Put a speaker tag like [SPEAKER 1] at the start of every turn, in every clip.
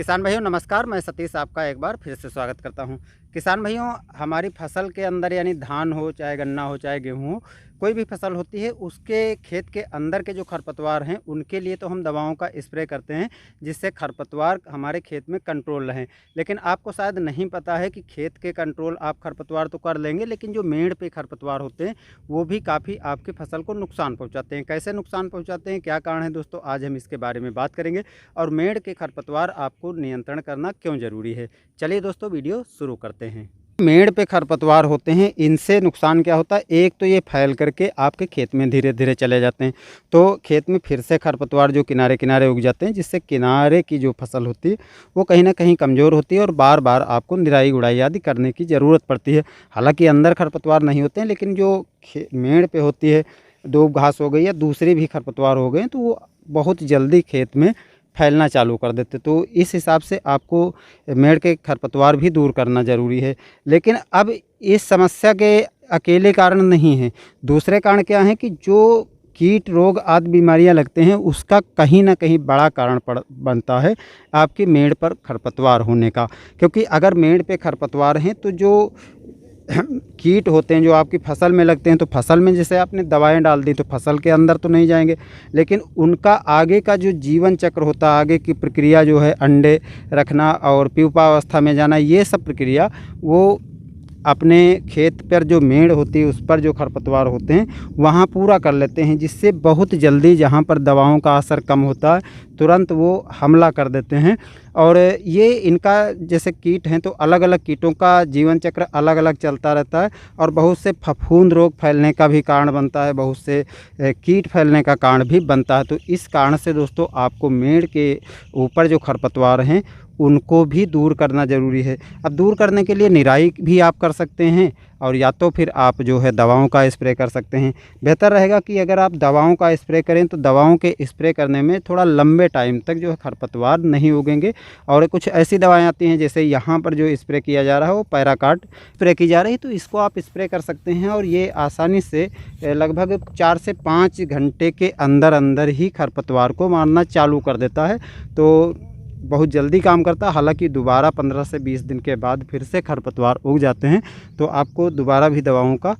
[SPEAKER 1] किसान भाइयों नमस्कार। मैं सतीश आपका एक बार फिर से स्वागत करता हूं। किसान भाइयों, हमारी फसल के अंदर यानी धान हो, चाहे गन्ना हो, चाहे गेहूं हो, कोई भी फसल होती है, उसके खेत के अंदर के जो खरपतवार हैं उनके लिए तो हम दवाओं का स्प्रे करते हैं जिससे खरपतवार हमारे खेत में कंट्रोल रहें। लेकिन आपको शायद नहीं पता है कि खेत के कंट्रोल आप खरपतवार तो कर लेंगे, लेकिन जो मेड़ पे खरपतवार होते हैं वो भी काफ़ी आपकी फसल को नुकसान पहुँचाते हैं। कैसे नुकसान पहुँचाते हैं, क्या कारण है दोस्तों, आज हम इसके बारे में बात करेंगे। और मेड़ के खरपतवार आपको नियंत्रण करना क्यों ज़रूरी है, चलिए दोस्तों वीडियो शुरू करते हैं। मेड़ पे खरपतवार होते हैं, इनसे नुकसान क्या होता है, एक तो ये फैल करके आपके खेत में धीरे धीरे चले जाते हैं, तो खेत में फिर से खरपतवार जो किनारे किनारे उग जाते हैं, जिससे किनारे की जो फसल होती है वो कहीं ना कहीं कमज़ोर होती है और बार बार आपको निराई गुड़ाई आदि करने की ज़रूरत पड़ती है। हालांकि अंदर खरपतवार नहीं होते हैं, लेकिन जो मेड़ पे होती है, दूब घास हो गई या दूसरे भी खरपतवार हो गए, तो वो बहुत जल्दी खेत में फैलना चालू कर देते। तो इस हिसाब से आपको मेड़ के खरपतवार भी दूर करना ज़रूरी है। लेकिन अब इस समस्या के अकेले कारण नहीं हैं, दूसरे कारण क्या हैं कि जो कीट रोग आदि बीमारियां लगते हैं उसका कहीं ना कहीं बड़ा कारण बनता है आपकी मेड़ पर खरपतवार होने का। क्योंकि अगर मेड़ पे खरपतवार हैं तो जो कीट होते हैं जो आपकी फसल में लगते हैं, तो फसल में जैसे आपने दवाएं डाल दी तो फसल के अंदर तो नहीं जाएंगे, लेकिन उनका आगे का जो जीवन चक्र होता है, आगे की प्रक्रिया जो है अंडे रखना और प्यूपावस्था में जाना, ये सब प्रक्रिया वो अपने खेत पर जो मेड़ होती है उस पर जो खरपतवार होते हैं वहाँ पूरा कर लेते हैं, जिससे बहुत जल्दी जहाँ पर दवाओं का असर कम होता है तुरंत वो हमला कर देते हैं। और ये इनका जैसे कीट हैं तो अलग अलग कीटों का जीवन चक्र अलग अलग चलता रहता है और बहुत से फफूंद रोग फैलने का भी कारण बनता है, बहुत से कीट फैलने का कारण भी बनता है। तो इस कारण से दोस्तों आपको मेड़ के ऊपर जो खरपतवार हैं उनको भी दूर करना ज़रूरी है। अब दूर करने के लिए निराई भी आप कर सकते हैं और या तो फिर आप जो है दवाओं का स्प्रे कर सकते हैं। बेहतर रहेगा कि अगर आप दवाओं का स्प्रे करें तो दवाओं के स्प्रे करने में थोड़ा लंबे टाइम तक जो है खरपतवार नहीं उगेंगे। और कुछ ऐसी दवाएं आती हैं, जैसे यहाँ पर जो स्प्रे किया जा रहा है वो पैराकाट स्प्रे की जा रही है, तो इसको आप स्प्रे कर सकते हैं और ये आसानी से लगभग 4 से 5 घंटे के अंदर अंदर ही खरपतवार को मारना चालू कर देता है। तो बहुत जल्दी काम करता है। हालांकि दोबारा 15 से 20 दिन के बाद फिर से खरपतवार उग जाते हैं, तो आपको दोबारा भी दवाओं का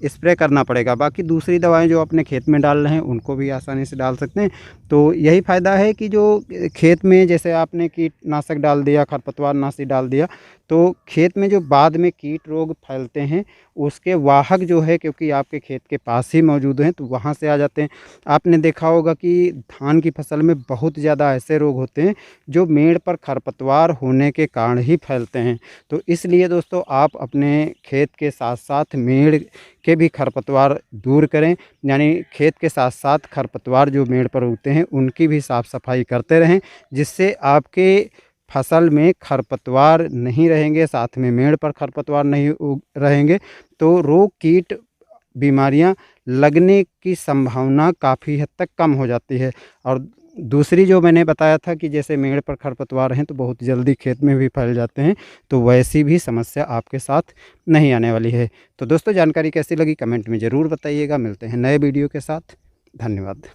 [SPEAKER 1] स्प्रे करना पड़ेगा। बाकी दूसरी दवाएं जो अपने खेत में डाल रहे हैं उनको भी आसानी से डाल सकते हैं। तो यही फ़ायदा है कि जो खेत में जैसे आपने कीटनाशक डाल दिया, खरपतवार नाशी डाल दिया, तो खेत में जो बाद में कीट रोग फैलते हैं उसके वाहक जो है, क्योंकि आपके खेत के पास ही मौजूद हैं, तो वहाँ से आ जाते हैं। आपने देखा होगा कि धान की फसल में बहुत ज़्यादा ऐसे रोग होते हैं जो मेड़ पर खरपतवार होने के कारण ही फैलते हैं। तो इसलिए दोस्तों आप अपने खेत के साथ साथ मेड़ के भी खरपतवार दूर करें, यानी खेत के साथ साथ खरपतवार जो मेड़ पर उगते हैं उनकी भी साफ़ सफाई करते रहें, जिससे आपके फसल में खरपतवार नहीं रहेंगे, साथ में मेड़ पर खरपतवार नहीं रहेंगे, तो रोग कीट बीमारियां लगने की संभावना काफ़ी हद तक कम हो जाती है। और दूसरी जो मैंने बताया था कि जैसे मेड़ पर खरपतवार हैं तो बहुत जल्दी खेत में भी फैल जाते हैं, तो वैसी भी समस्या आपके साथ नहीं आने वाली है। तो दोस्तों जानकारी कैसी लगी कमेंट में ज़रूर बताइएगा। मिलते हैं नए वीडियो के साथ। धन्यवाद।